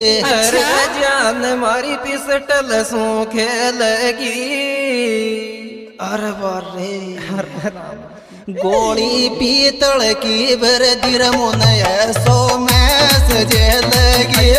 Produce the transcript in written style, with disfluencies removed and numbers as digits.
अरे जान मारी पिस्टल सो खेलगी। अरे बारे गोली पीतल की बरदिर मुन ऐसो मैस जेलगी।